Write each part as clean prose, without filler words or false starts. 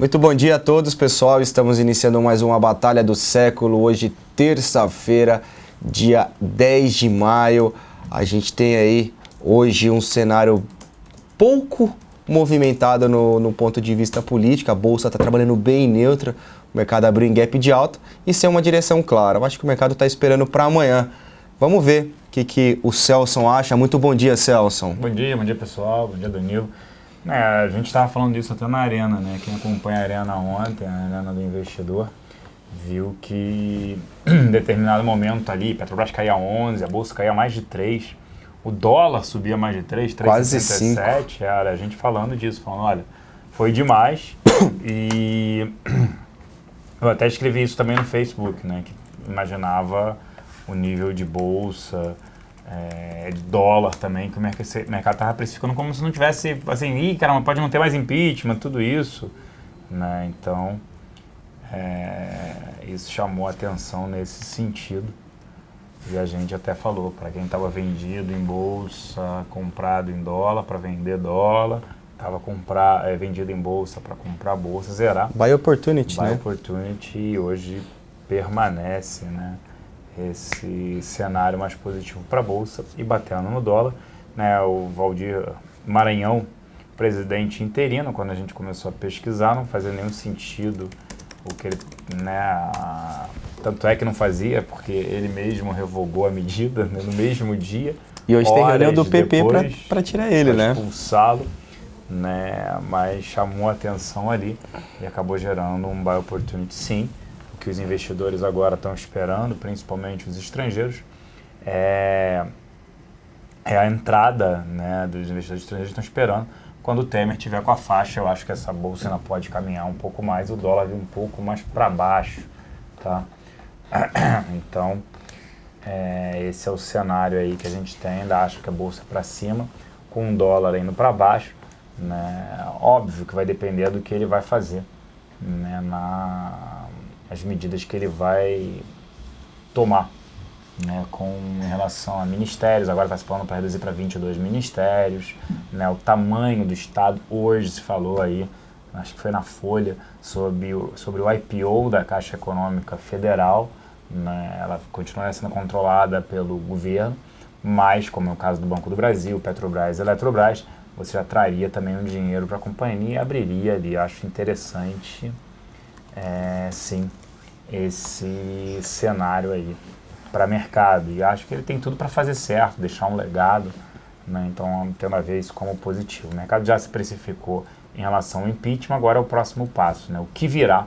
Muito bom dia a todos, pessoal. Estamos iniciando mais uma Batalha do Século. Hoje, terça-feira, dia 10 de maio. A gente tem aí hoje um cenário pouco movimentado no ponto de vista político. A Bolsa está trabalhando bem neutra, o mercado abriu em gap de alta e sem uma direção clara. Eu acho que o mercado está esperando para amanhã. Vamos ver o que o Celson acha. Muito bom dia, Celson. Bom dia pessoal, bom dia Danilo. A gente estava falando disso até na Arena, né? Quem acompanha a Arena ontem, a Arena do Investidor, viu que em determinado momento ali, Petrobras caía 11, a Bolsa caía mais de 3, o dólar subia mais de 3, quase 3,67, era a gente falando disso, falando, olha, foi demais. E eu até escrevi isso também no Facebook, né? Que imaginava o nível de Bolsa, de dólar também, que o mercado estava precificando como se não tivesse, assim, caramba, pode não ter mais impeachment, tudo isso, né? Então, isso chamou a atenção nesse sentido. E a gente até falou, para quem estava vendido em bolsa, comprado em dólar, para vender dólar, estava vendido em bolsa para comprar bolsa, zerar. Buy opportunity, Buy né? opportunity, e hoje permanece, né? Esse cenário mais positivo para a Bolsa e batendo no dólar, né? O Valdir Maranhão, presidente interino, quando a gente começou a pesquisar, não fazia nenhum sentido o que ele, né? Tanto é que não fazia, porque ele mesmo revogou a medida, né, no mesmo dia. E hoje tem reunião do PP para tirar ele, né? Expulsá-lo, né? Mas chamou a atenção ali e acabou gerando um buy opportunity, sim. O que os investidores agora estão esperando, principalmente os estrangeiros, é a entrada, né, dos investidores estrangeiros estão esperando. Quando o Temer estiver com a faixa, eu acho que essa bolsa ainda pode caminhar um pouco mais, o dólar vir um pouco mais para baixo, tá? Então, esse é o cenário aí que a gente tem, ainda acho que a bolsa para cima, com o dólar indo para baixo, né? Óbvio que vai depender do que ele vai fazer, né, as medidas que ele vai tomar, né, em relação a ministérios. Agora está se falando para reduzir para 22 ministérios, né, o tamanho do Estado. Hoje se falou aí, acho que foi na Folha, sobre o IPO da Caixa Econômica Federal, né, ela continua sendo controlada pelo governo, mas como é o caso do Banco do Brasil, Petrobras e Eletrobras, você já traria também um dinheiro para a companhia e abriria ali. Acho interessante, sim, esse cenário aí para mercado, e acho que ele tem tudo para fazer certo, deixar um legado, né? Então tendo a ver isso como positivo. O mercado já se precificou em relação ao impeachment, agora é o próximo passo, né? O que virá,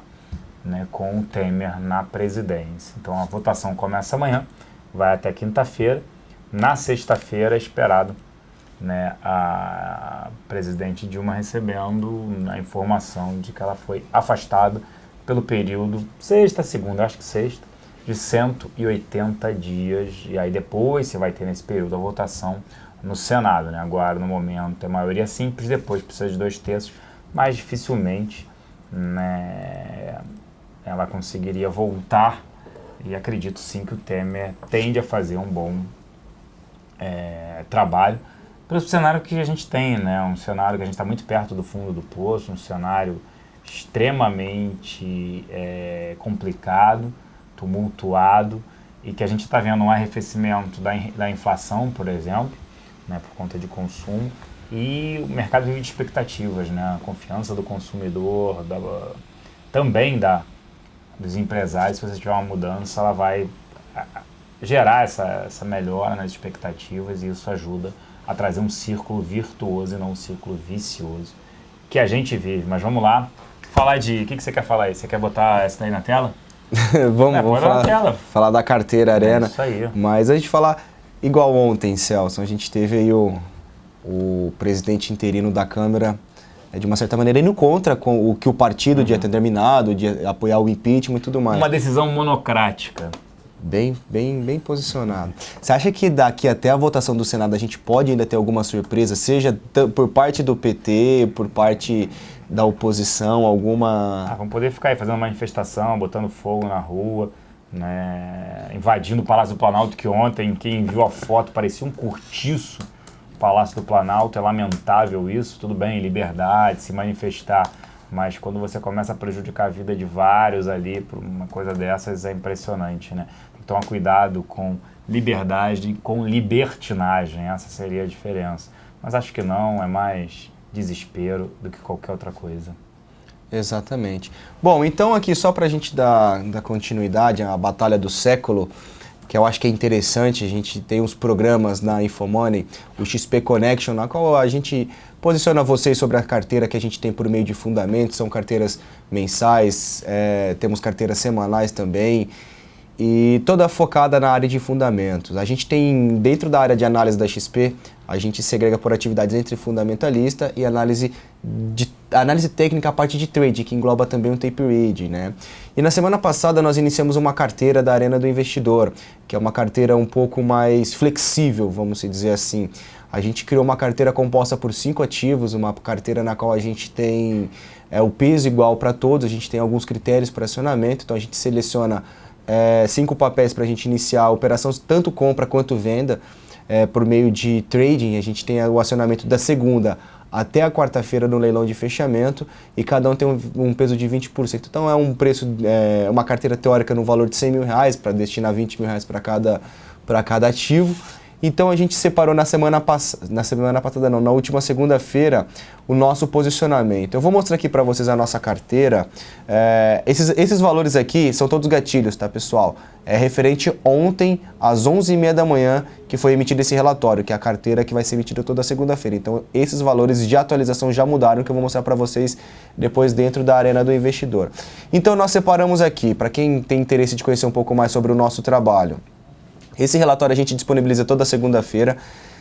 né, com o Temer na presidência. Então a votação começa amanhã, vai até quinta-feira. Na sexta-feira é esperado, né, a presidente Dilma recebendo a informação de que ela foi afastada pelo período, segunda, acho que sexta, de 180 dias, e aí depois você vai ter nesse período a votação no Senado, né? Agora, no momento, é maioria simples, depois precisa de 2/3, mas dificilmente, né, ela conseguiria voltar, e acredito sim que o Temer tende a fazer um bom trabalho, pelo cenário que a gente tem, né? Um cenário que a gente está muito perto do fundo do poço, um cenário extremamente complicado, tumultuado, e que a gente está vendo um arrefecimento da inflação, por exemplo, né, por conta de consumo, e o mercado vive de expectativas, né? A confiança do consumidor, também dos empresários. Se você tiver uma mudança, ela vai gerar essa melhora nas expectativas, e isso ajuda a trazer um círculo virtuoso e não um círculo vicioso que a gente vive. Mas vamos lá, falar de... O que você quer falar aí? Você quer botar essa daí na tela? Vamos falar da carteira Arena. Isso aí. Mas a gente falar igual ontem, Celso, a gente teve aí o presidente interino da Câmara, de uma certa maneira, indo contra com o que o partido tinha determinado, de apoiar o impeachment e tudo mais. Uma decisão monocrática. Bem posicionado. Você acha que daqui até a votação do Senado a gente pode ainda ter alguma surpresa, seja por parte do PT, por parte da oposição, alguma... Vamos poder ficar aí fazendo manifestação, botando fogo na rua, né, invadindo o Palácio do Planalto, que ontem, quem viu a foto, parecia um cortiço, o Palácio do Planalto. É lamentável isso, tudo bem, liberdade, se manifestar, mas quando você começa a prejudicar a vida de vários ali por uma coisa dessas, é impressionante, né? Tem que tomar cuidado com liberdade, com libertinagem, essa seria a diferença. Mas acho que não, é mais desespero do que qualquer outra coisa. Exatamente. Bom, então aqui só para a gente dar continuidade à batalha do século, que eu acho que é interessante, a gente tem uns programas na Infomoney, o XP Connection, na qual a gente posiciona vocês sobre a carteira que a gente tem por meio de fundamentos, são carteiras mensais, temos carteiras semanais também, e toda focada na área de fundamentos. A gente tem, dentro da área de análise da XP, a gente segrega por atividades entre fundamentalista e análise técnica, a parte de trade, que engloba também um tape read, né? E na semana passada nós iniciamos uma carteira da Arena do Investidor, que é uma carteira um pouco mais flexível, vamos dizer assim. A gente criou uma carteira composta por 5 ativos, uma carteira na qual a gente tem o peso igual para todos, a gente tem alguns critérios para acionamento, então a gente seleciona 5 papéis para a gente iniciar a operação, tanto compra quanto venda, por meio de trading. A gente tem o acionamento da segunda até a quarta-feira no leilão de fechamento e cada um tem um peso de 20%. Então é um preço, uma carteira teórica no valor de R$100 mil para destinar R$20 mil para cada ativo. Então a gente separou na última segunda-feira, o nosso posicionamento. Eu vou mostrar aqui para vocês a nossa carteira. Esses valores aqui são todos gatilhos, tá, pessoal? É referente ontem às 11h30 da manhã que foi emitido esse relatório, que é a carteira que vai ser emitida toda segunda-feira. Então esses valores de atualização já mudaram, que eu vou mostrar para vocês depois dentro da Arena do Investidor. Então nós separamos aqui, para quem tem interesse de conhecer um pouco mais sobre o nosso trabalho. Esse relatório a gente disponibiliza toda segunda-feira.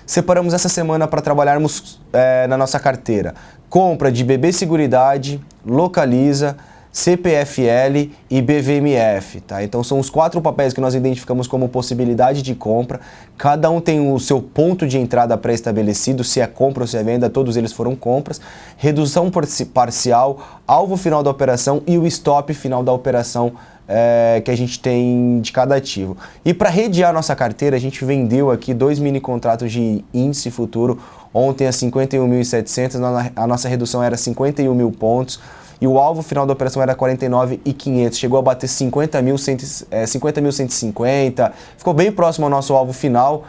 Separamos essa semana para trabalharmos na nossa carteira. Compra de BB Seguridade, Localiza, CPFL e BVMF, tá? Então são os 4 papéis que nós identificamos como possibilidade de compra. Cada um tem o seu ponto de entrada pré-estabelecido, se é compra ou se é venda, todos eles foram compras. Redução parcial, alvo final da operação e o stop final da operação que a gente tem de cada ativo. E para redear nossa carteira, a gente vendeu aqui 2 mini contratos de índice futuro, ontem a 51.700, a nossa redução era 51 mil pontos, e o alvo final da operação era 49.500, chegou a bater 50.150, ficou bem próximo ao nosso alvo final,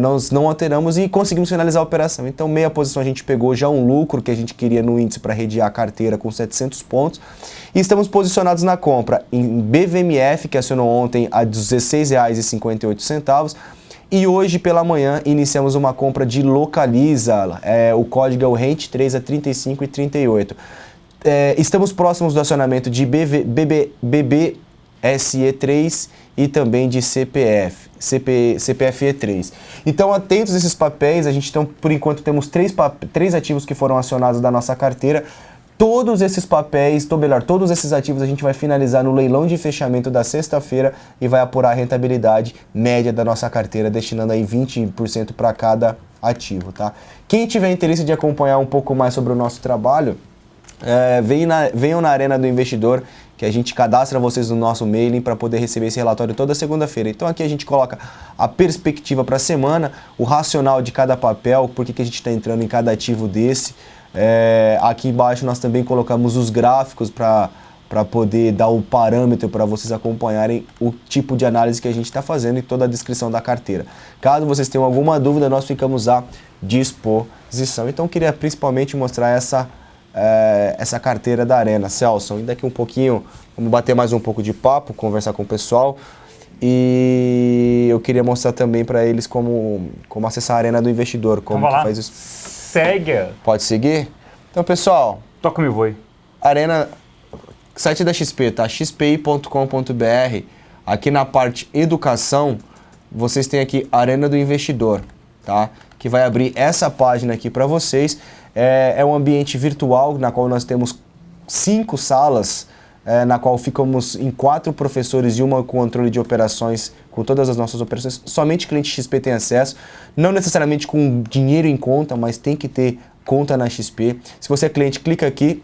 nós não alteramos e conseguimos finalizar a operação. Então meia posição a gente pegou já um lucro que a gente queria no índice para redear a carteira com 700 pontos, e estamos posicionados na compra em BVMF, que acionou ontem a R$ 16,58, e hoje pela manhã iniciamos uma compra de Localiza, o código é o RENT 3 a 35,38. Estamos próximos do acionamento de BBSE3 e também de CPFE3. Então, atentos a esses papéis, a gente por enquanto temos 3 ativos que foram acionados da nossa carteira. Todos esses papéis, todos esses ativos a gente vai finalizar no leilão de fechamento da sexta-feira e vai apurar a rentabilidade média da nossa carteira, destinando aí 20% para cada ativo, tá? Quem tiver interesse de acompanhar um pouco mais sobre o nosso trabalho, venham na Arena do Investidor, que a gente cadastra vocês no nosso mailing para poder receber esse relatório toda segunda-feira. Então aqui a gente coloca a perspectiva para a semana, o racional de cada papel, por que a gente está entrando em cada ativo desse. Aqui embaixo nós também colocamos os gráficos para poder dar o parâmetro para vocês acompanharem o tipo de análise que a gente está fazendo e toda a descrição da carteira. Caso vocês tenham alguma dúvida, nós ficamos à disposição. Então queria principalmente mostrar essa carteira da Arena. Celso, daqui um pouquinho, vamos bater mais um pouco de papo, conversar com o pessoal, e eu queria mostrar também para eles como acessar a Arena do Investidor, como que faz isso. Segue! Pode seguir? Então, pessoal, toca-me voe. Arena, site da XP, tá? xpi.com.br. Aqui na parte educação, vocês têm aqui Arena do Investidor, tá? Que vai abrir essa página aqui para vocês. É um ambiente virtual na qual nós temos 5 salas, na qual ficamos em 4 professores e uma com controle de operações, com todas as nossas operações. Somente cliente XP tem acesso, não necessariamente com dinheiro em conta, mas tem que ter conta na XP. Se você é cliente, clica aqui.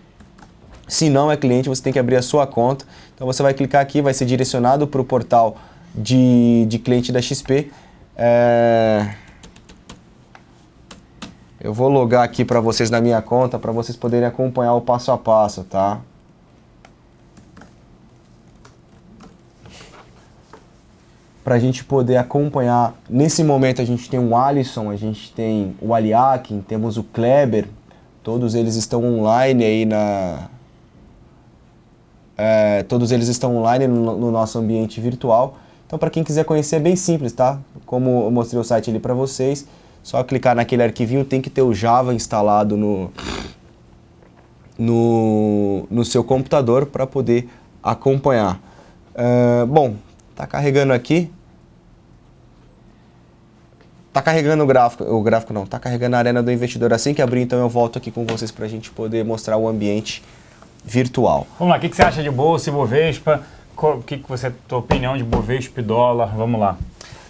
Se não é cliente, você tem que abrir a sua conta. Então você vai clicar aqui, vai ser direcionado para o portal de cliente da XP. Eu vou logar aqui para vocês na minha conta, para vocês poderem acompanhar o passo a passo, tá? Para a gente poder acompanhar. Nesse momento a gente tem o Alisson, a gente tem o Aliakin, temos o Kleber, todos eles estão online aí todos eles estão online no nosso ambiente virtual. Então, para quem quiser conhecer, é bem simples, tá? Como eu mostrei o site ali para vocês, só clicar naquele arquivinho, tem que ter o Java instalado no seu computador para poder acompanhar. Bom, tá carregando aqui. Tá carregando o gráfico não, tá carregando a Arena do Investidor. Assim que abrir, então eu volto aqui com vocês para a gente poder mostrar o ambiente virtual. Vamos lá, o que você acha de Bolsa e Bovespa? Tua opinião de Bovespa e dólar? Vamos lá.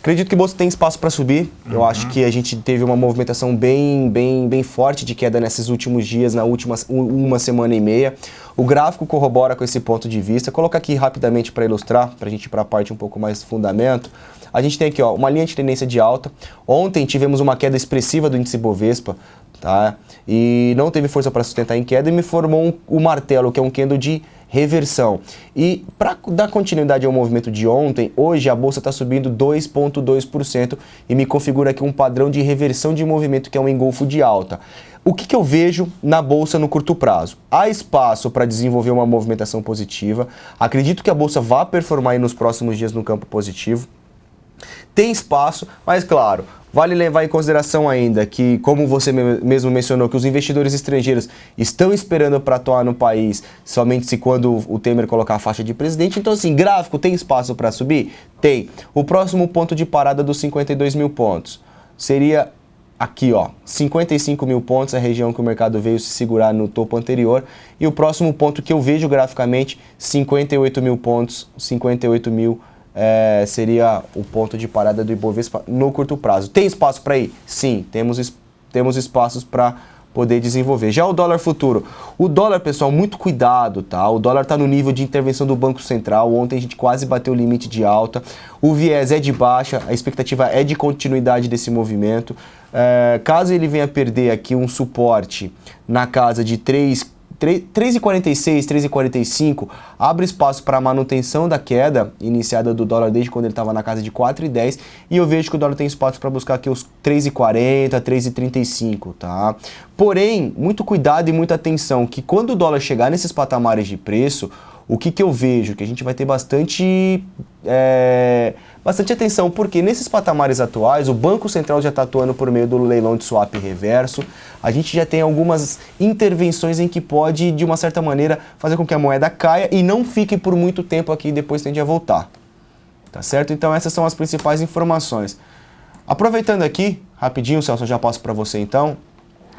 Acredito que o Bolsa tem espaço para subir. Eu acho que a gente teve uma movimentação bem forte de queda nesses últimos dias, na última uma semana e meia. O gráfico corrobora com esse ponto de vista. Vou colocar aqui rapidamente para ilustrar, para a gente ir para a parte um pouco mais fundamento. A gente tem aqui uma linha de tendência de alta. Ontem tivemos uma queda expressiva do índice Bovespa, tá? E não teve força para sustentar em queda e me formou o martelo, que é um candle de reversão. E para dar continuidade ao movimento de ontem, hoje a bolsa está subindo 2,2% e me configura aqui um padrão de reversão de movimento, que é um engolfo de alta. O que eu vejo na bolsa no curto prazo? Há espaço para desenvolver uma movimentação positiva. Acredito que a bolsa vai performar aí nos próximos dias no campo positivo. Tem espaço, mas claro, vale levar em consideração ainda que, como você mesmo mencionou, que os investidores estrangeiros estão esperando para atuar no país somente se quando o Temer colocar a faixa de presidente. Então, assim, gráfico tem espaço para subir? Tem. O próximo ponto de parada dos 52 mil pontos seria aqui, ó, 55 mil pontos, a região que o mercado veio se segurar no topo anterior. E o próximo ponto que eu vejo graficamente, 58 mil pontos, 58 mil seria o ponto de parada do Ibovespa no curto prazo. Tem espaço para ir? Sim, temos espaços para poder desenvolver. Já o dólar futuro. O dólar, pessoal, muito cuidado, tá? O dólar está no nível de intervenção do Banco Central. Ontem a gente quase bateu o limite de alta. O viés é de baixa, a expectativa é de continuidade desse movimento. Caso ele venha perder aqui um suporte na casa de 3,46, 3,45, abre espaço para a manutenção da queda iniciada do dólar desde quando ele estava na casa de 4,10, e eu vejo que o dólar tem espaço para buscar aqui os 3,40, 3,35, tá? Porém, muito cuidado e muita atenção, que quando o dólar chegar nesses patamares de preço, o que eu vejo? Que a gente vai ter bastante atenção, porque nesses patamares atuais, o Banco Central já está atuando por meio do leilão de swap reverso. A gente já tem algumas intervenções em que pode, de uma certa maneira, fazer com que a moeda caia e não fique por muito tempo aqui e depois tende a voltar. Tá certo? Então essas são as principais informações. Aproveitando aqui, rapidinho, Celso, eu já passo para você então.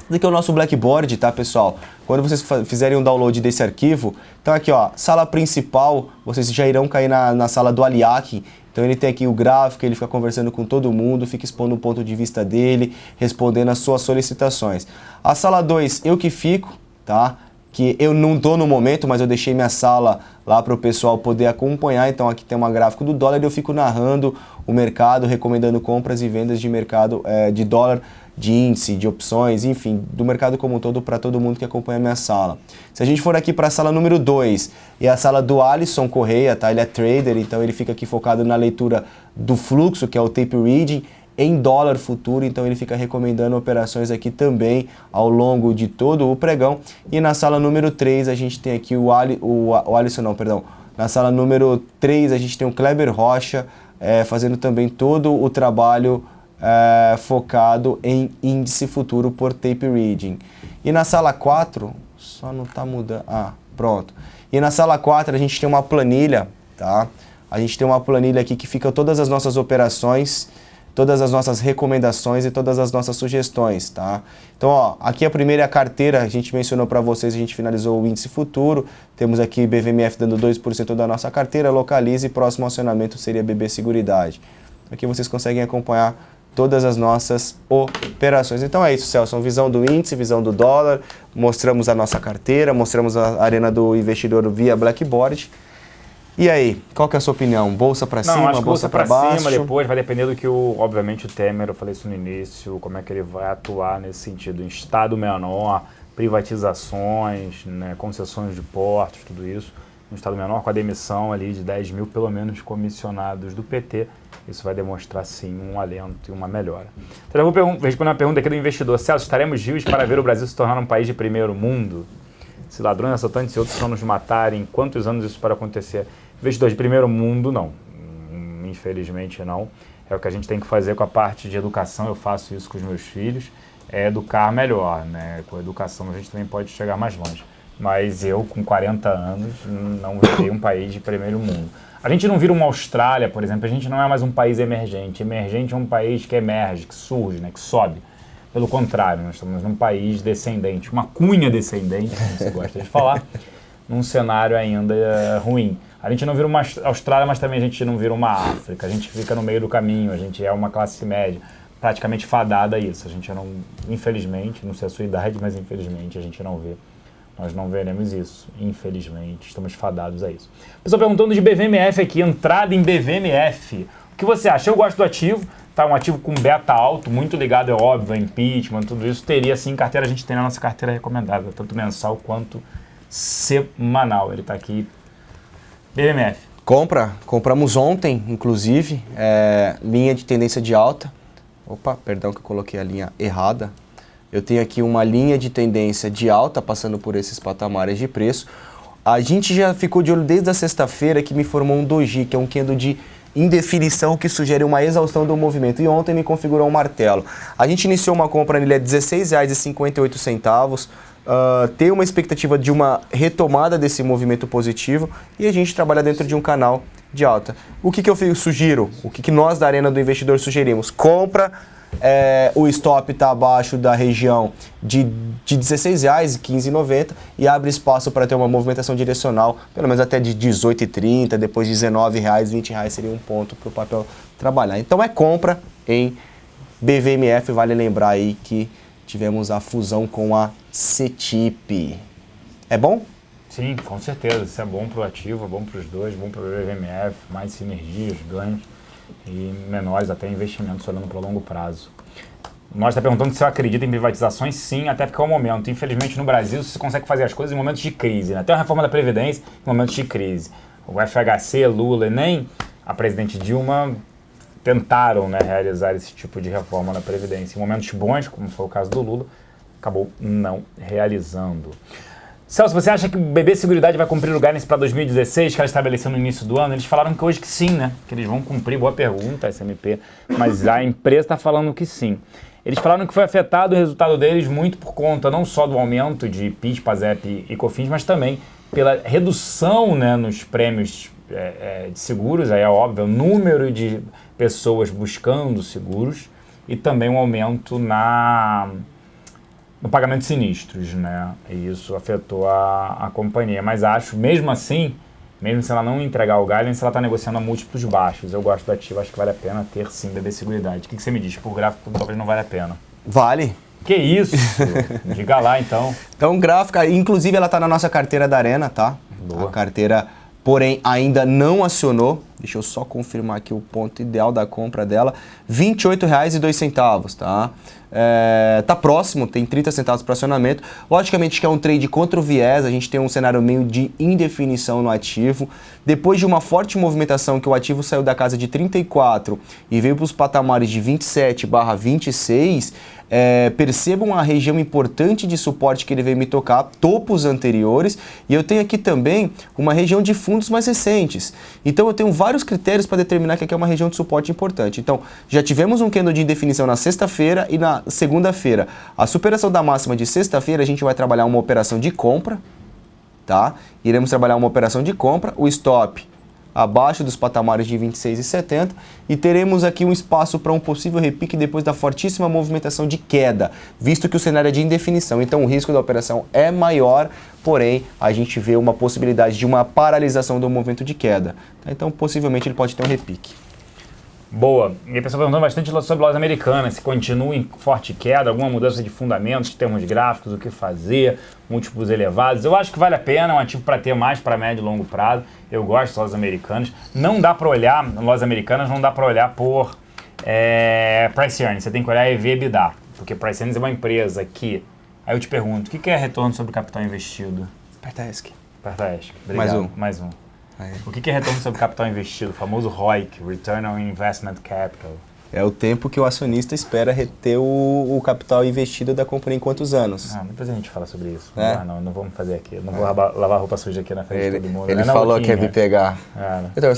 Esse aqui é o nosso Blackboard, tá, pessoal? Quando vocês fizerem um download desse arquivo, então aqui, ó, sala principal, vocês já irão cair na sala do Aliakin. Então ele tem aqui o gráfico, ele fica conversando com todo mundo, fica expondo o ponto de vista dele, respondendo as suas solicitações. A sala 2, eu que fico, tá? Que eu não tô no momento, mas eu deixei minha sala lá para o pessoal poder acompanhar. Então aqui tem uma gráfico do dólar e eu fico narrando o mercado, recomendando compras e vendas de mercado de dólar, de índice, de opções, enfim, do mercado como um todo para todo mundo que acompanha a minha sala. Se a gente for aqui para a sala número 2, é a sala do Alisson Correia, tá? Ele é trader, então ele fica aqui focado na leitura do fluxo, que é o tape reading, em dólar futuro, então ele fica recomendando operações aqui também ao longo de todo o pregão. E na sala número 3 a gente tem aqui o Alisson, não, perdão. Na sala número 3 a gente tem o Kleber Rocha fazendo também todo o trabalho focado em índice futuro por tape reading. E na sala 4, só não tá mudando, pronto. E na sala 4 a gente tem uma planilha, tá? A gente tem uma planilha aqui que fica todas as nossas operações, todas as nossas recomendações e todas as nossas sugestões, tá? Então, ó, aqui a primeira é a carteira, a gente mencionou para vocês, a gente finalizou o índice futuro, temos aqui BVMF dando 2% da nossa carteira, localize e próximo acionamento seria BB Seguridade. Aqui vocês conseguem acompanhar todas as nossas operações. Então é isso, Celso, visão do índice, visão do dólar, mostramos a nossa carteira, mostramos a Arena do Investidor via Blackboard. E aí, qual que é a sua opinião? Bolsa para cima, acho que bolsa para baixo? cima, Depois vai depender do que, obviamente, o Temer, eu falei isso no início, como é que ele vai atuar nesse sentido, em estado menor, privatizações, né, concessões de portos, tudo isso, um estado menor, com a demissão ali de 10 mil, pelo menos, comissionados do PT, isso vai demonstrar, sim, um alento e uma melhora. Então, eu vou responder uma pergunta aqui do investidor. Celso, estaremos vivos para ver o Brasil se tornar um país de primeiro mundo? Se ladrões, assaltantes e outros vão nos matarem, quantos anos isso para acontecer? Investidor de primeiro mundo, não. Infelizmente, não. É o que a gente tem que fazer com a parte de educação. Eu faço isso com os meus filhos. É educar melhor, né? Com a educação a gente também pode chegar mais longe. Mas eu, com 40 anos, não virei um país de primeiro mundo. A gente não vira uma Austrália, por exemplo. A gente não é mais um país emergente. Emergente é um país que emerge, que surge, né? Que sobe. Pelo contrário, nós estamos num país descendente, uma cunha descendente, como você gosta de falar, num cenário ainda ruim. A gente não vira uma Austrália, mas também a gente não vira uma África. A gente fica no meio do caminho, a gente é uma classe média, praticamente fadada a isso. A gente não, infelizmente, não sei a sua idade, mas infelizmente a gente não vê. Nós não veremos isso, infelizmente, estamos fadados a isso. Pessoal perguntando de BVMF aqui, entrada em BVMF. O que você acha? Eu gosto do ativo. Tá, um ativo com beta alto, muito ligado, é óbvio, a impeachment, tudo isso, teria sim carteira, a gente tem na nossa carteira recomendada, tanto mensal quanto semanal. Ele está aqui, BMF. Compramos ontem, inclusive, linha de tendência de alta. Opa, perdão que eu coloquei a linha errada. Eu tenho aqui uma linha de tendência de alta, passando por esses patamares de preço. A gente já ficou de olho desde a sexta-feira que me formou um doji, que é um candle de indefinição que sugere uma exaustão do movimento, e ontem me configurou um martelo. A gente iniciou uma compra nele a R$ 16,58, tem uma expectativa de uma retomada desse movimento positivo e a gente trabalha dentro de um canal de alta. O que eu sugiro? O que nós da Arena do Investidor sugerimos? Compra, o stop está abaixo da região de R$16,00 e R$15,90 e abre espaço para ter uma movimentação direcional, pelo menos até de R$18,30, depois de R$19,00, R$20,00 seria um ponto para o papel trabalhar. Então é compra em BVMF, vale lembrar aí que tivemos a fusão com a CETIP. É bom? Sim, com certeza. Isso é bom para o ativo, é bom para os dois, bom para o BVMF, mais sinergias, ganhos e menores até investimentos olhando para o longo prazo. Nós está perguntando se eu acredito em privatizações. Sim, até porque é o momento. Infelizmente no Brasil você consegue fazer as coisas em momentos de crise, né? Até a reforma da Previdência em momentos de crise. O FHC, Lula e nem a presidente Dilma tentaram, né, realizar esse tipo de reforma na Previdência. Em momentos bons, como foi o caso do Lula, acabou não realizando. Celso, você acha que o BB Seguridade vai cumprir o guidance para 2016, que ela estabeleceu no início do ano? Eles falaram que hoje que sim, né? Que eles vão cumprir, boa pergunta, SMP, mas a empresa está falando que sim. Eles falaram que foi afetado o resultado deles muito por conta não só do aumento de PIS, PASEP e COFINS, mas também pela redução, né, nos prêmios de seguros, aí é óbvio, o número de pessoas buscando seguros e também um aumento no pagamento de sinistros, né? E isso afetou a companhia. Mas acho, mesmo assim, mesmo se ela não entregar o guidance, ela está negociando a múltiplos baixos. Eu gosto do ativo, acho que vale a pena ter sim BB Seguridade. O que você me diz? Por gráfico, talvez não vale a pena. Vale. Que isso? Diga lá, então. Então, gráfica, inclusive ela está na nossa carteira da Arena, tá? Boa. A carteira, porém, ainda não acionou. Deixa eu só confirmar aqui o ponto ideal da compra dela. R$ 28,02, tá? Tá próximo, tem 30 centavos para acionamento. Logicamente que é um trade contra o viés, a gente tem um cenário meio de indefinição no ativo. Depois de uma forte movimentação que o ativo saiu da casa de 34 e veio para os patamares de 27/26, percebam a região importante de suporte que ele veio me tocar, topos anteriores, e eu tenho aqui também uma região de fundos mais recentes. Então eu tenho vários critérios para determinar que aqui é uma região de suporte importante. Então já tivemos um candle de indefinição na sexta-feira e na segunda-feira. A superação da máxima de sexta-feira a gente vai trabalhar uma operação de compra, tá? Iremos trabalhar uma operação de compra, o stop abaixo dos patamares de 26,70 e teremos aqui um espaço para um possível repique depois da fortíssima movimentação de queda, visto que o cenário é de indefinição, então o risco da operação é maior, porém a gente vê uma possibilidade de uma paralisação do movimento de queda, tá? Então possivelmente ele pode ter um repique. Boa. E a pessoa perguntando bastante sobre lojas americanas, se continua em forte queda, alguma mudança de fundamentos, em termos gráficos, o que fazer, múltiplos elevados. Eu acho que vale a pena, é um ativo para ter mais para médio e longo prazo. Eu gosto de lojas americanas. Não dá para olhar, lojas americanas não dá para olhar por price earnings, você tem que olhar EV/EBITDA, porque price earnings é uma empresa que... Aí eu te pergunto, o que é retorno sobre o capital investido? Aperta ESC. Aperta ESC. Obrigado. Mais um. Aí. O que é retorno sobre capital investido? O famoso ROIC, Return on Investment Capital. É o tempo que o acionista espera reter o capital investido da companhia em quantos anos? Depois a gente fala sobre isso. Não vamos fazer aqui. Não vou lavar roupa suja aqui na frente de todo mundo. Ele falou que ia me pegar. Então,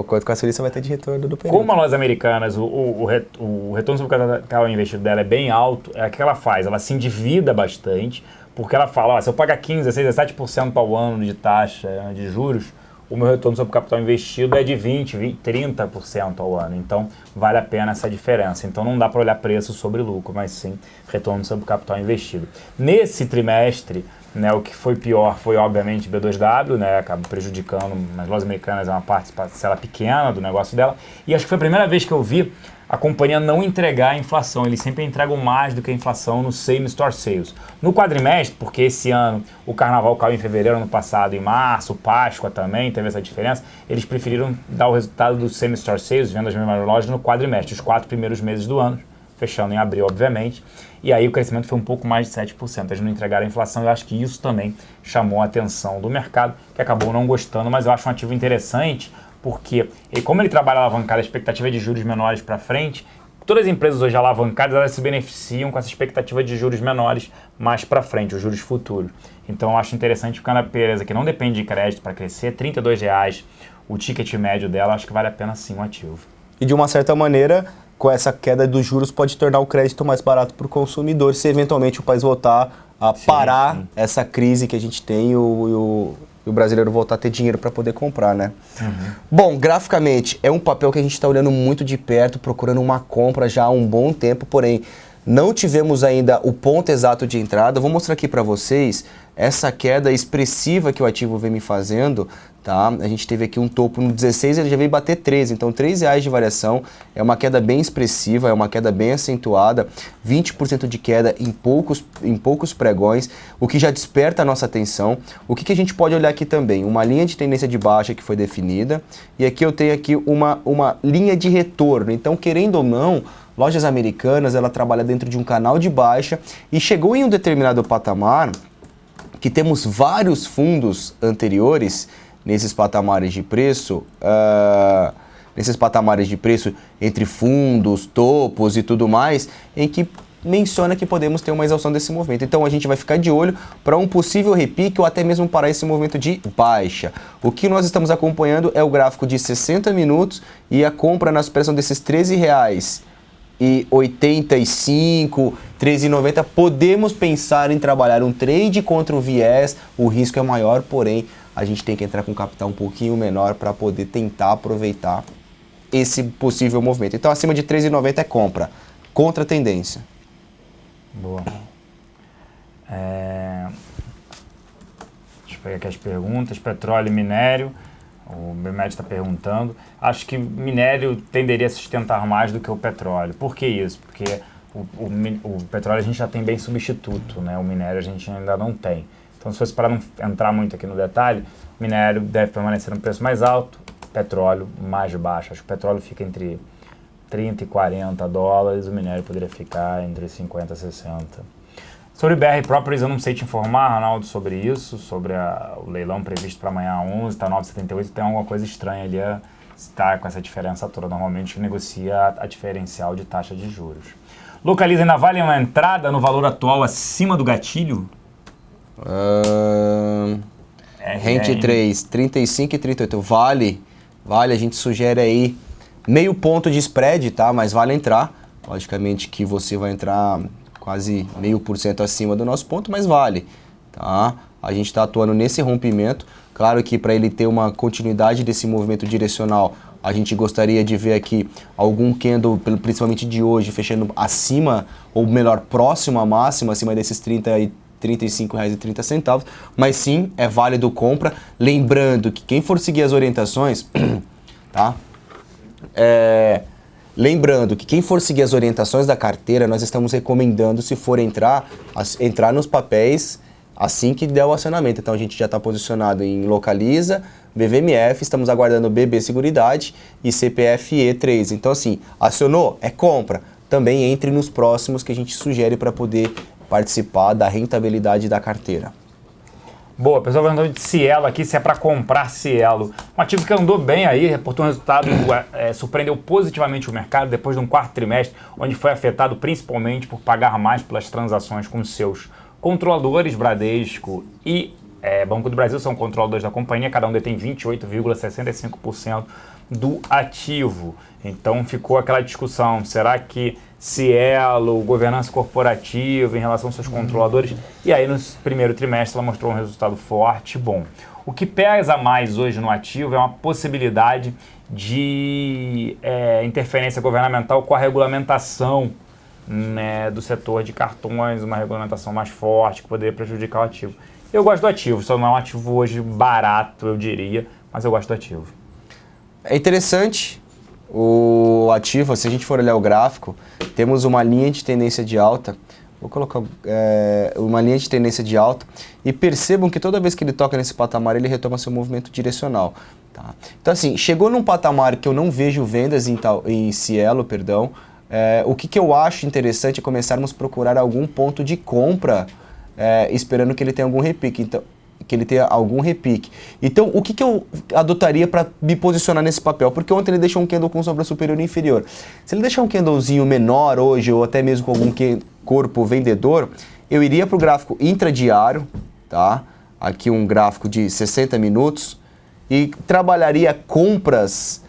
quanto que o acionista vai ter de retorno do período? Como as lojas americanas, o retorno sobre o capital investido dela é bem alto, é o que ela faz? Ela se endivida bastante, porque ela fala, se eu pagar 15%, 16%, 17% ao ano de taxa de juros, o meu retorno sobre o capital investido é de 20%, 30% ao ano. Então, vale a pena essa diferença. Então, não dá para olhar preço sobre lucro, mas sim retorno sobre o capital investido. Nesse trimestre, o que foi pior foi, obviamente, B2W, acaba prejudicando, mas lojas americanas é uma parcela pequena do negócio dela. E acho que foi a primeira vez que eu vi a companhia não entregar a inflação. Eles sempre entregam mais do que a inflação no Same Store Sales. No quadrimestre, porque esse ano o carnaval caiu em fevereiro, ano passado em março, Páscoa também teve essa diferença, eles preferiram dar o resultado do Same Store Sales, vendas das mesmas lojas, no quadrimestre, os 4 primeiros meses do ano, fechando em abril, obviamente. E aí o crescimento foi um pouco mais de 7%. Eles não entregaram a inflação, eu acho que isso também chamou a atenção do mercado, que acabou não gostando, mas eu acho um ativo interessante, porque como ele trabalha alavancado, a expectativa de juros menores para frente, todas as empresas hoje alavancadas, elas se beneficiam com essa expectativa de juros menores mais para frente, os juros futuros. Então eu acho interessante porque é uma empresa que não depende de crédito para crescer, R$ 32,00 o ticket médio dela, acho que vale a pena sim o ativo. E de uma certa maneira, com essa queda dos juros, pode tornar o crédito mais barato para o consumidor, se eventualmente o país voltar a parar essa crise que a gente tem e o brasileiro voltar a ter dinheiro para poder comprar, né? Bom, graficamente, é um papel que a gente está olhando muito de perto, procurando uma compra já há um bom tempo, porém, não tivemos ainda o ponto exato de entrada. Vou mostrar aqui para vocês essa queda expressiva que o ativo vem me fazendo, tá? A gente teve aqui um topo no 16, ele já veio bater 13, então R$3 de variação, é uma queda bem expressiva, é uma queda bem acentuada, 20% de queda em poucos pregões, o que já desperta a nossa atenção. O que a gente pode olhar aqui também? Uma linha de tendência de baixa que foi definida, e aqui eu tenho aqui uma linha de retorno, então querendo ou não, lojas americanas, ela trabalha dentro de um canal de baixa e chegou em um determinado patamar que temos vários fundos anteriores nesses patamares de preço, entre fundos, topos e tudo mais, em que menciona que podemos ter uma exaustão desse movimento. Então a gente vai ficar de olho para um possível repique ou até mesmo parar esse movimento de baixa. O que nós estamos acompanhando é o gráfico de 60 minutos e a compra na superação desses R$13,85, R$13,90, podemos pensar em trabalhar um trade contra o viés, o risco é maior, porém a gente tem que entrar com capital um pouquinho menor para poder tentar aproveitar esse possível movimento. Então acima de R$13,90 é compra, contra a tendência. Boa. Deixa eu pegar aqui as perguntas. Petróleo e minério. O Bemed está perguntando. Acho que minério tenderia a sustentar mais do que o petróleo. Por que isso? Porque o petróleo a gente já tem bem substituto, né? O minério a gente ainda não tem. Então, se fosse para não entrar muito aqui no detalhe, minério deve permanecer no preço mais alto, petróleo mais baixo. Acho que o petróleo fica entre 30 e 40 dólares, o minério poderia ficar entre 50 e 60. Sobre BR Properties, eu não sei te informar, Ronaldo, sobre isso, sobre o leilão previsto para amanhã às 11, está 9,78, tem alguma coisa estranha ali, está com essa diferença toda. Normalmente negocia a diferencial de taxa de juros. Localiza, ainda vale uma entrada no valor atual acima do gatilho? Rente 3, 35 e 38, vale, a gente sugere aí meio ponto de spread, tá? Mas vale entrar, logicamente que você vai entrar quase 0,5% acima do nosso ponto, mas vale, tá? A gente está atuando nesse rompimento, claro que para ele ter uma continuidade desse movimento direcional, a gente gostaria de ver aqui algum candle, principalmente de hoje, fechando acima, ou melhor, próximo à máxima, acima desses R$ 35,30, mas sim, é válido compra. Lembrando que quem for seguir as orientações, tá? lembrando que quem for seguir as orientações da carteira, nós estamos recomendando, se for entrar nos papéis assim que der o acionamento. Então a gente já está posicionado em Localiza, BVMF, estamos aguardando BB Seguridade e CPF E3. Então assim, acionou, é compra. Também entre nos próximos que a gente sugere para poder participar da rentabilidade da carteira. Boa, pessoal perguntando de Cielo aqui, se é para comprar Cielo. Um ativo que andou bem aí, reportou um resultado, surpreendeu positivamente o mercado depois de um quarto trimestre, onde foi afetado principalmente por pagar mais pelas transações com seus controladores. Bradesco e Banco do Brasil são controladores da companhia, cada um detém 28,65% do ativo. Então ficou aquela discussão, será que Cielo, governança corporativa em relação aos seus controladores? E aí no primeiro trimestre ela mostrou um resultado forte e bom. O que pesa mais hoje no ativo é uma possibilidade de interferência governamental com a regulamentação, né, do setor de cartões, uma regulamentação mais forte que poderia prejudicar o ativo. Eu gosto do ativo, só não é um ativo hoje barato, eu diria, mas eu gosto do ativo. É interessante o ativo, se a gente for olhar o gráfico, temos uma linha de tendência de alta. Vou colocar uma linha de tendência de alta e percebam que toda vez que ele toca nesse patamar, ele retoma seu movimento direcional. Tá? Então assim, chegou num patamar que eu não vejo vendas em Cielo, perdão. O que eu acho interessante é começarmos a procurar algum ponto de compra, esperando que ele tenha algum repique. Então, o que eu adotaria para me posicionar nesse papel? Porque ontem ele deixou um candle com sombra superior e inferior. Se ele deixar um candlezinho menor hoje, ou até mesmo com algum corpo vendedor, eu iria para o gráfico intradiário, tá? Aqui um gráfico de 60 minutos, e trabalharia compras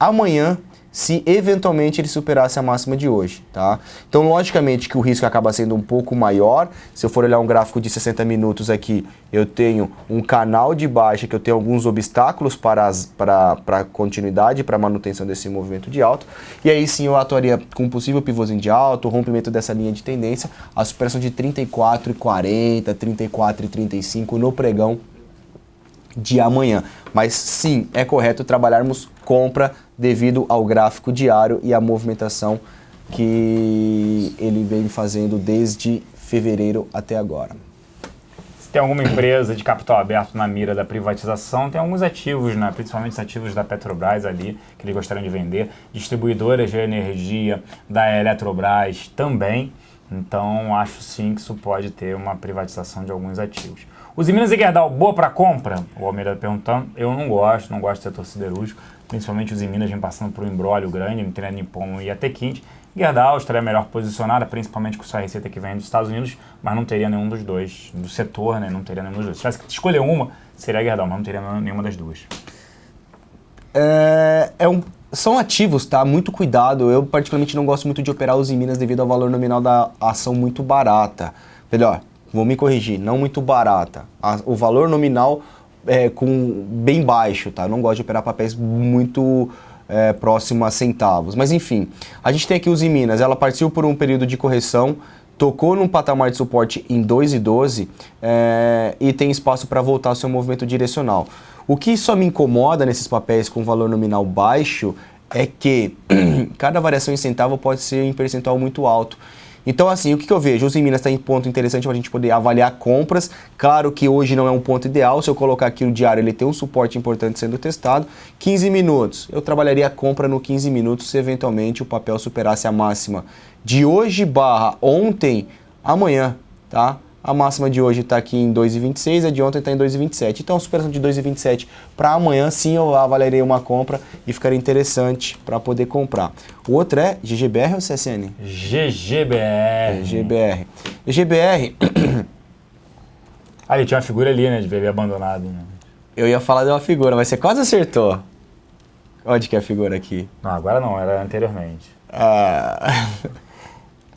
amanhã, se eventualmente ele superasse a máxima de hoje, tá? Então, logicamente que o risco acaba sendo um pouco maior. Se eu for olhar um gráfico de 60 minutos aqui, eu tenho um canal de baixa, que eu tenho alguns obstáculos para a continuidade, para a manutenção desse movimento de alta. E aí sim eu atuaria com um possível pivôzinho de alta, o rompimento dessa linha de tendência, a superação de 34,40, 34,35 no pregão de amanhã. Mas sim, é correto trabalharmos compra devido ao gráfico diário e a movimentação que ele vem fazendo desde fevereiro até agora. Se tem alguma empresa de capital aberto na mira da privatização, tem alguns ativos, né? Principalmente os ativos da Petrobras ali, que eles gostariam de vender, distribuidoras de energia da Eletrobras também. Então, acho sim que isso pode ter uma privatização de alguns ativos. Os Minas e Gerdau, boa para compra? O Almeida perguntando. Eu não gosto do setor siderúrgico, principalmente os Minas vem passando por um embrólio grande entre a Nippon e a Tequinte. Gerdau estaria melhor posicionada, principalmente com sua receita que vem dos Estados Unidos, mas não teria nenhum dos dois, do setor, né? Não teria nenhum dos dois. Se tivesse que escolher uma, seria a Gerdau, mas não teria nenhuma das duas. São ativos, tá? Muito cuidado. Eu particularmente não gosto muito de operar os Minas devido ao valor nominal da ação muito barata. Melhor, vou me corrigir, não muito barata. O valor nominal bem baixo, tá? Eu não gosto de operar papéis muito próximo a centavos. Mas enfim, a gente tem aqui os Minas. Ela partiu por um período de correção, tocou num patamar de suporte em 2,12 e tem espaço para voltar ao seu movimento direcional. O que só me incomoda nesses papéis com valor nominal baixo é que cada variação em centavo pode ser em percentual muito alto. Então, assim, o que eu vejo? Os Minas está em ponto interessante para a gente poder avaliar compras. Claro que hoje não é um ponto ideal. Se eu colocar aqui o diário, ele tem um suporte importante sendo testado. 15 minutos. Eu trabalharia a compra no 15 minutos se eventualmente o papel superasse a máxima de hoje / ontem, amanhã, tá? A máxima de hoje está aqui em 2,26, a de ontem está em 2,27. Então, a superação de 2,27 para amanhã, sim, eu avaliarei uma compra e ficaria interessante para poder comprar. O outro é GGBR ou CSN? GGBR. GGBR. GGBR... Ali, tinha uma figura ali, né, de bebê abandonado. Né? Eu ia falar de uma figura, mas você quase acertou. Onde que é a figura aqui? Não, agora não, era anteriormente.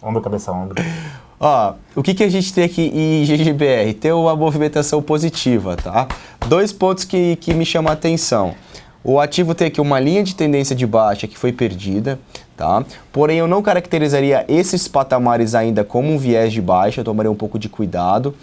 Ombro, cabeça, ombro. Ó, o que a gente tem aqui em GGBR? Tem uma movimentação positiva, tá? Dois pontos que me chamam a atenção. O ativo tem aqui uma linha de tendência de baixa que foi perdida, tá? Porém, eu não caracterizaria esses patamares ainda como um viés de baixa, eu tomaria um pouco de cuidado.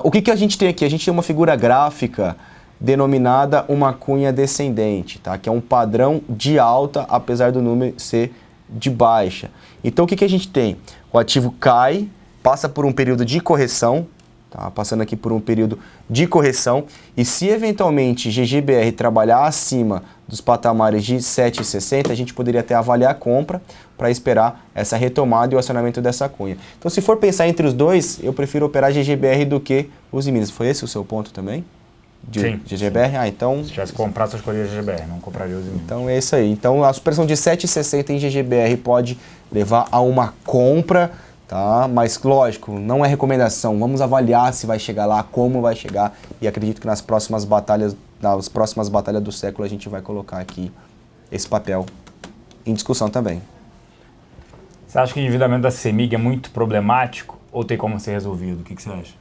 O que a gente tem aqui? A gente tem uma figura gráfica denominada uma cunha descendente, tá? Que é um padrão de alta, apesar do número ser de baixa. Então o que a gente tem? O ativo cai, passa por um período de correção, tá? Passando aqui por um período de correção, e se eventualmente GGBR trabalhar acima dos patamares de 7,60, a gente poderia até avaliar a compra para esperar essa retomada e o acionamento dessa cunha. Então, se for pensar entre os dois, eu prefiro operar GGBR do que os Minas. Foi esse o seu ponto também? Sim. GGBR? Sim. Ah, então... Se tivesse comprado, só escolheria GGBR, não compraria os Minas. Então é isso aí. Então a supressão de 7,60 em GGBR pode levar a uma compra, tá? Mas lógico, não é recomendação. Vamos avaliar se vai chegar lá, como vai chegar, e acredito que nas próximas batalhas do século a gente vai colocar aqui esse papel em discussão também. Você acha que o endividamento da CEMIG é muito problemático ou tem como ser resolvido? O que você acha?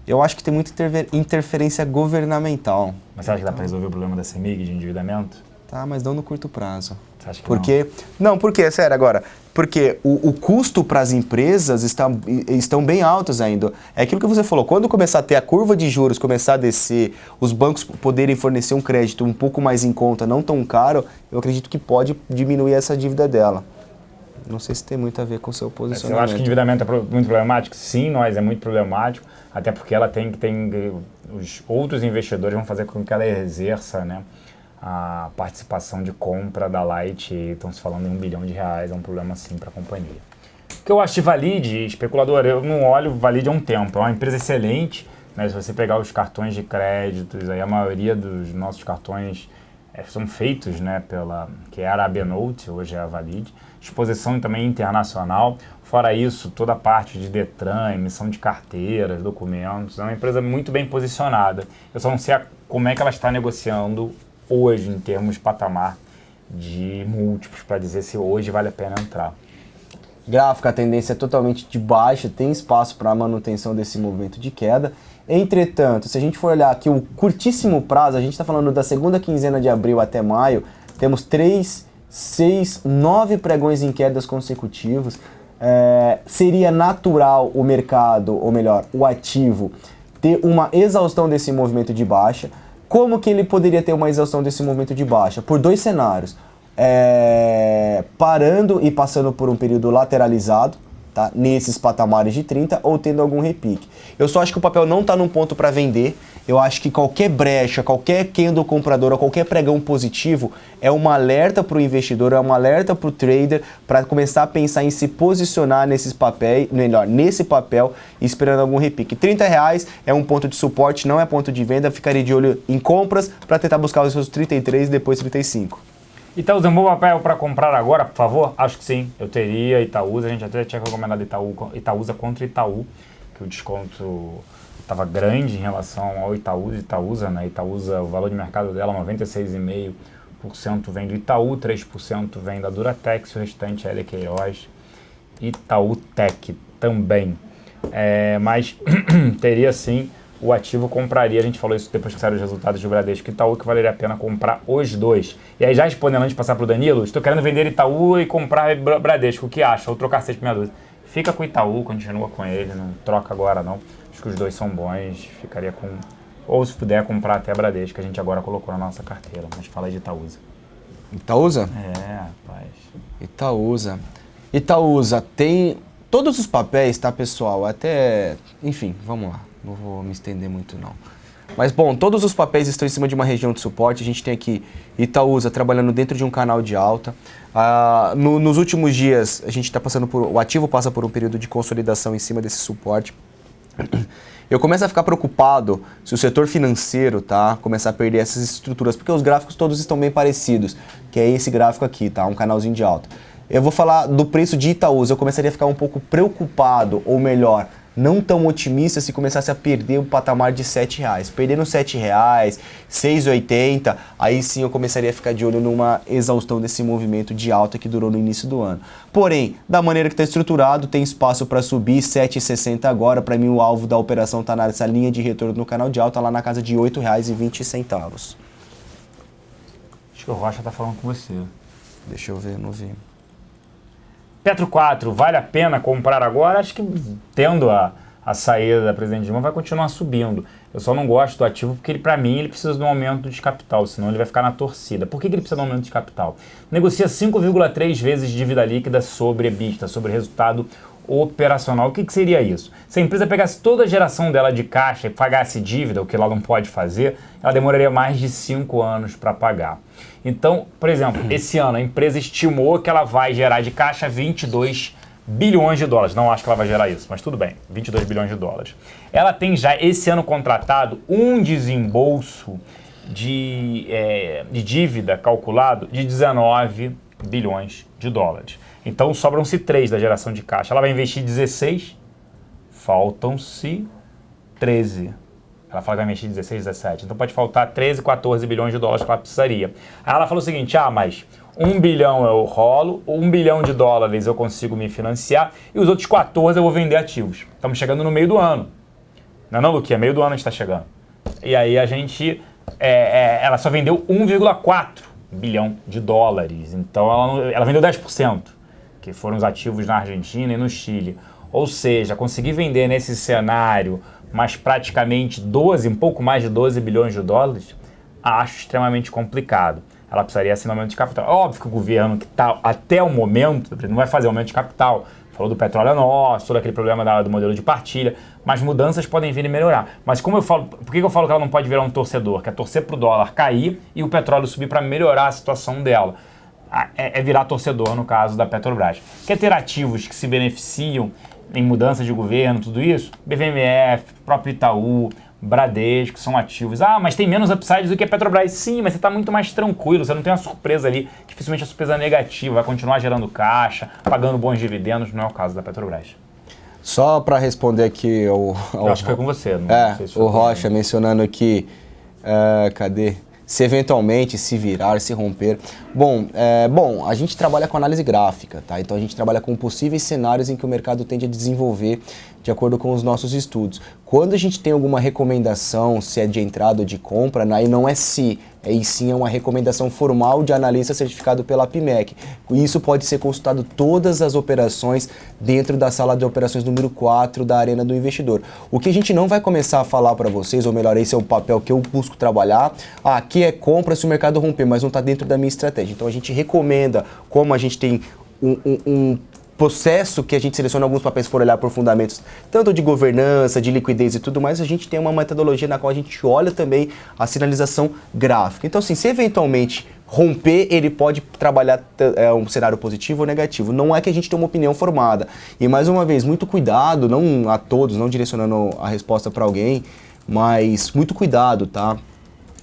Eu acho que tem muita interferência governamental. Mas você acha que dá para resolver o problema da CEMIG de endividamento? Tá, mas não no curto prazo. Você acha que porque não? Por quê? Sério, agora. Porque o custo para as empresas estão bem altos ainda. É aquilo que você falou, quando começar a ter a curva de juros, começar a descer, os bancos poderem fornecer um crédito um pouco mais em conta, não tão caro, eu acredito que pode diminuir essa dívida dela. Não sei se tem muito a ver com o seu posicionamento. Eu acho que o endividamento é muito problemático? Sim, nós é muito problemático, até porque ela tem os outros investidores vão fazer com que ela exerça, né, a participação de compra da Light, estão se falando em R$1 bilhão, é um problema sim para a companhia. O que eu acho de Valid, especulador, eu não olho Valid há um tempo, é uma empresa excelente, né, se você pegar os cartões de créditos, aí a maioria dos nossos cartões são feitos, né, que era a Benote, hoje é a Valid, exposição também internacional, fora isso, toda a parte de Detran, emissão de carteiras, documentos, é uma empresa muito bem posicionada. Eu só não sei como é que ela está negociando hoje, em termos de patamar de múltiplos, para dizer se hoje vale a pena entrar. Gráfico, a tendência é totalmente de baixa, tem espaço para a manutenção desse movimento de queda. Entretanto, se a gente for olhar aqui o curtíssimo prazo, a gente está falando da segunda quinzena de abril até maio, temos 3, 6, 9 pregões em quedas consecutivos. Seria natural o mercado, ou melhor, o ativo, ter uma exaustão desse movimento de baixa. Como que ele poderia ter uma exaustão desse movimento de baixa? Por dois cenários. Parando e passando por um período lateralizado, tá? Nesses patamares de 30, ou tendo algum repique. Eu só acho que o papel não está num ponto para vender. Eu acho que qualquer brecha, qualquer candle comprador, ou qualquer pregão positivo é um alerta para o investidor, é um alerta para o trader para começar a pensar em se posicionar nesses papéis, nesse papel, esperando algum repique. R$30 é um ponto de suporte, não é ponto de venda. Ficaria de olho em compras para tentar buscar os seus 33 e depois 35. Itaúsa é um bom papel para comprar agora, por favor? Acho que sim. Eu teria Itaúsa, a gente até tinha recomendado Itaúsa contra Itaú, que o desconto estava grande em relação ao Itaúsa, né? Itaúsa, o valor de mercado dela, 96,5% vem do Itaú, 3% vem da Duratex, o restante é L Queiroz, Itaú Tech também. Mas teria sim o ativo, compraria, a gente falou isso depois que saíram os resultados do Bradesco e Itaú, que valeria a pena comprar os dois. E aí já respondendo antes de passar para o Danilo, estou querendo vender Itaú e comprar Bradesco, o que acha? Ou trocar 6 por meia dúzia. Fica com o Itaú, continua com ele, não troca agora não. Acho que os dois são bons, ficaria com... Ou se puder comprar até a Bradesco, que a gente agora colocou na nossa carteira, mas fala de Itaúsa. Itaúsa? Rapaz. Itaúsa tem todos os papéis, tá, pessoal? Até... Enfim, vamos lá. Não vou me estender muito, não. Mas, bom, todos os papéis estão em cima de uma região de suporte. A gente tem aqui Itaúsa trabalhando dentro de um canal de alta. Nos últimos dias, a gente está passando por... O ativo passa por um período de consolidação em cima desse suporte. Eu começo a ficar preocupado se o setor financeiro, tá, começar a perder essas estruturas, porque os gráficos todos estão bem parecidos, que é esse gráfico aqui, tá, um canalzinho de alta. Eu vou falar do preço de Itaúsa, eu começaria a ficar um pouco preocupado, ou melhor, não tão otimista se começasse a perder o patamar de R$7. Perdendo R$7, R$6,80, aí sim eu começaria a ficar de olho numa exaustão desse movimento de alta que durou no início do ano. Porém, da maneira que está estruturado, tem espaço para subir, R$7,60 agora. Para mim, o alvo da operação está nessa linha de retorno no canal de alta, lá na casa de R$8,20. Acho que o Rocha está falando com você. Deixa eu ver, não vi. Petro 4, vale a pena comprar agora? Acho que tendo a a saída da presidente Dilma vai continuar subindo. Eu só não gosto do ativo porque, para mim, ele precisa de um aumento de capital, senão ele vai ficar na torcida. Por que ele precisa de um aumento de capital? Negocia 5,3 vezes dívida líquida sobre EBITDA, sobre resultado operacional. O que seria isso? Se a empresa pegasse toda a geração dela de caixa e pagasse dívida, o que ela não pode fazer, ela demoraria mais de 5 anos para pagar. Então, por exemplo, esse ano a empresa estimou que ela vai gerar de caixa 22 bilhões de dólares. Não acho que ela vai gerar isso, mas tudo bem, 22 bilhões de dólares. Ela tem já esse ano contratado um desembolso de dívida calculado de 19 bilhões de dólares. Então sobram-se 3 da geração de caixa. Ela vai investir 16, faltam-se 13. Ela fala que vai investir 16, 17. Então pode faltar 13, 14 bilhões de dólares que ela precisaria. Aí ela falou o seguinte, mas 1 bilhão eu rolo, 1 bilhão de dólares eu consigo me financiar e os outros 14 eu vou vender ativos. Estamos chegando no meio do ano. Não, Luquinha, meio do ano a gente está chegando. E aí a gente, ela só vendeu 1,4 bilhão de dólares. Então ela vendeu 10%, que foram os ativos na Argentina e no Chile. Ou seja, conseguir vender nesse cenário, mas praticamente 12, um pouco mais de 12 bilhões de dólares, acho extremamente complicado. Ela precisaria assinar um aumento de capital. Óbvio que o governo que está até o momento não vai fazer aumento de capital. Falou do petróleo nosso, todo aquele problema do modelo de partilha, mas mudanças podem vir e melhorar. Mas como eu falo, por que eu falo que ela não pode virar um torcedor? Que é torcer para o dólar cair e o petróleo subir para melhorar a situação dela. É virar torcedor no caso da Petrobras. Quer ter ativos que se beneficiam em mudança de governo, tudo isso? BVMF, próprio Itaú, Bradesco, são ativos. Mas tem menos upside do que a Petrobras. Sim, mas você está muito mais tranquilo, você não tem uma surpresa ali. Dificilmente a surpresa negativa, vai continuar gerando caixa, pagando bons dividendos, não é o caso da Petrobras. Só para responder aqui eu acho que foi com você. Não sei se o Rocha mencionando aqui, cadê? Se eventualmente se virar, se romper. Bom, a gente trabalha com análise gráfica, tá? Então a gente trabalha com possíveis cenários em que o mercado tende a desenvolver de acordo com os nossos estudos. Quando a gente tem alguma recomendação, se é de entrada ou de compra, aí não é se, e sim é uma recomendação formal de analista certificado pela PMEC. Isso pode ser consultado todas as operações dentro da sala de operações número 4 da Arena do Investidor. O que a gente não vai começar a falar para vocês, ou melhor, esse é o papel que eu busco trabalhar, aqui é compra se o mercado romper, mas não está dentro da minha estratégia. Então a gente recomenda, como a gente tem um processo que a gente seleciona alguns papéis por olhar por fundamentos, tanto de governança, de liquidez e tudo mais, a gente tem uma metodologia na qual a gente olha também a sinalização gráfica. Então, assim, se eventualmente romper, ele pode trabalhar um cenário positivo ou negativo. Não é que a gente tenha uma opinião formada. E, mais uma vez, muito cuidado, não a todos, não direcionando a resposta para alguém, mas muito cuidado, tá?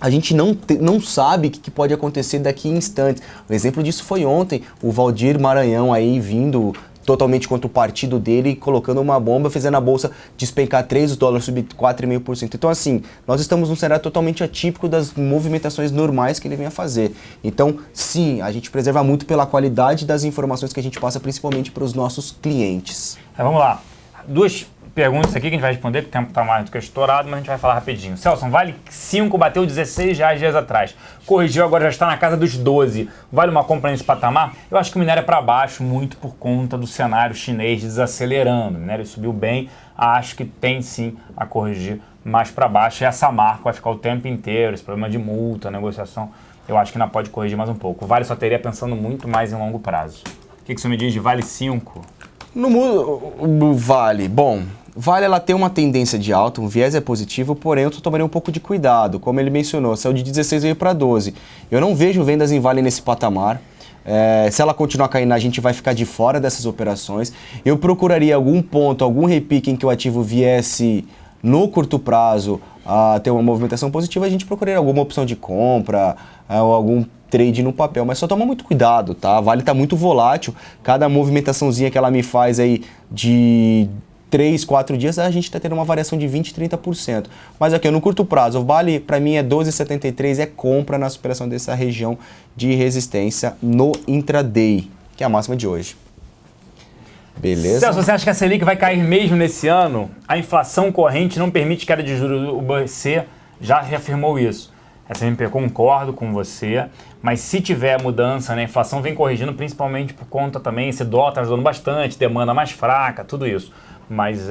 A gente não sabe o que pode acontecer daqui em instantes. O exemplo disso foi ontem, o Valdir Maranhão aí vindo totalmente contra o partido dele, colocando uma bomba, fazendo a bolsa despencar 3 dólares, subir 4,5%. Então, assim, nós estamos num cenário totalmente atípico das movimentações normais que ele vem a fazer. Então, sim, a gente preserva muito pela qualidade das informações que a gente passa, principalmente para os nossos clientes. Vamos lá. 2 perguntas aqui que a gente vai responder, porque o tempo está mais do que estourado, mas a gente vai falar rapidinho. Celso, Vale 5 bateu 16 reais dias atrás. Corrigiu, agora já está na casa dos 12. Vale uma compra nesse patamar? Eu acho que o minério é para baixo, muito por conta do cenário chinês desacelerando. O minério subiu bem, acho que tem sim a corrigir mais para baixo. E essa marca vai ficar o tempo inteiro, esse problema de multa, negociação, eu acho que ainda pode corrigir mais um pouco. O Vale só teria pensando muito mais em longo prazo. O que você me diz de Vale 5? No Vale, Vale ela tem uma tendência de alta, um viés é positivo, porém eu tomaria um pouco de cuidado. Como ele mencionou, saiu de 16 veio para 12. Eu não vejo vendas em Vale nesse patamar. Se ela continuar caindo, a gente vai ficar de fora dessas operações. Eu procuraria algum ponto, algum repique em que o ativo viesse no curto prazo a ter uma movimentação positiva, a gente procuraria alguma opção de compra, ou algum trade no papel, mas só toma muito cuidado, tá? A Vale tá muito volátil, cada movimentaçãozinha que ela me faz aí de 3, 4 dias, a gente tá tendo uma variação de 20, 30%. Mas aqui, no curto prazo, o Vale para mim é 12,73, é compra na superação dessa região de resistência no intraday, que é a máxima de hoje. Beleza? Celso, você acha que a Selic vai cair mesmo nesse ano? A inflação corrente não permite queda de juros, o BC já reafirmou isso. SMP, concordo com você, mas se tiver mudança, né, a inflação vem corrigindo principalmente por conta também, esse dólar está ajudando bastante, demanda mais fraca, tudo isso. Mas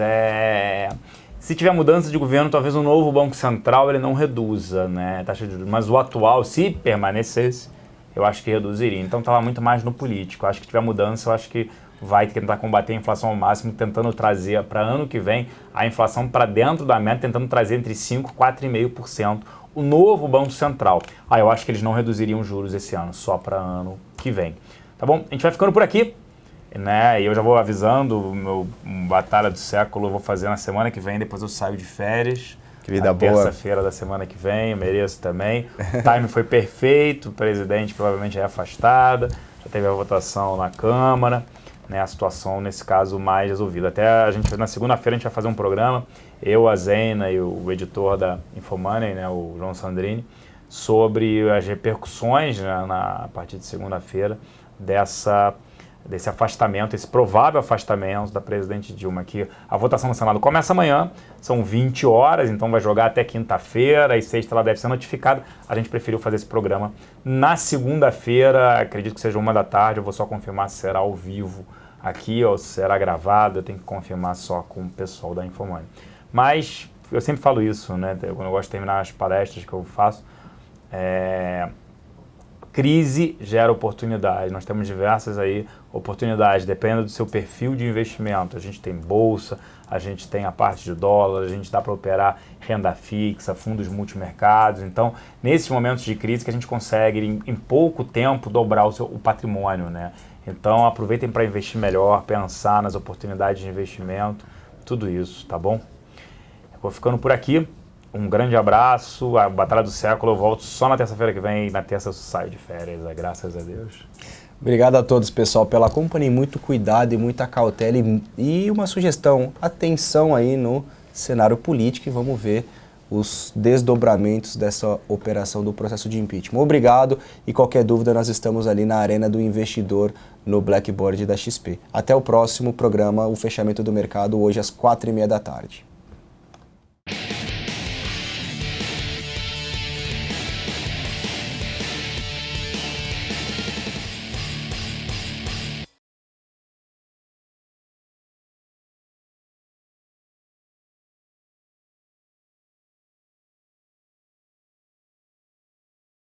se tiver mudança de governo, talvez um novo Banco Central ele não reduza, né, a taxa de juros. Mas o atual, se permanecesse, eu acho que reduziria. Então estava muito mais no político. Eu acho que tiver mudança, eu acho que vai tentar combater a inflação ao máximo, tentando trazer para ano que vem a inflação para dentro da meta, tentando trazer entre 5% e 4,5%. O novo Banco Central. Eu acho que eles não reduziriam os juros esse ano, só para ano que vem. Tá bom? A gente vai ficando por aqui, né? E eu já vou avisando, o meu Batalha do Século eu vou fazer na semana que vem, depois eu saio de férias. Que vida boa. Terça-feira da semana que vem, eu mereço também. O time foi perfeito, o presidente provavelmente é afastado, já teve a votação na Câmara, né? A situação, nesse caso, mais resolvida. Até na segunda-feira a gente vai fazer um programa, eu, a Zena e o editor da Infomoney, né, o João Sandrini, sobre as repercussões, né, a partir de segunda-feira desse afastamento, esse provável afastamento da presidente Dilma, que a votação no Senado começa amanhã, são 20 horas, então vai jogar até quinta-feira, e sexta ela deve ser notificada. A gente preferiu fazer esse programa na segunda-feira, acredito que seja 1h da tarde, eu vou só confirmar se será ao vivo aqui ou se será gravado, eu tenho que confirmar só com o pessoal da Infomoney. Mas eu sempre falo isso, né, quando eu gosto de terminar as palestras que eu faço, crise gera oportunidade. Nós temos diversas aí oportunidades, depende do seu perfil de investimento. A gente tem bolsa, a gente tem a parte de dólar, a gente dá para operar renda fixa, fundos multimercados. Então, nesses momentos de crise que a gente consegue, em pouco tempo, dobrar o patrimônio, né? Então, aproveitem para investir melhor, pensar nas oportunidades de investimento, tudo isso, tá bom? Eu vou ficando por aqui. Um grande abraço, a Batalha do Século eu volto só na terça-feira que vem, na terça eu saio de férias, graças a Deus. Obrigado a todos, pessoal, pela companhia, muito cuidado e muita cautela e uma sugestão, atenção aí no cenário político e vamos ver os desdobramentos dessa operação do processo de impeachment. Obrigado e qualquer dúvida nós estamos ali na Arena do Investidor no Blackboard da XP. Até o próximo programa, o fechamento do mercado hoje às 4h30 da tarde.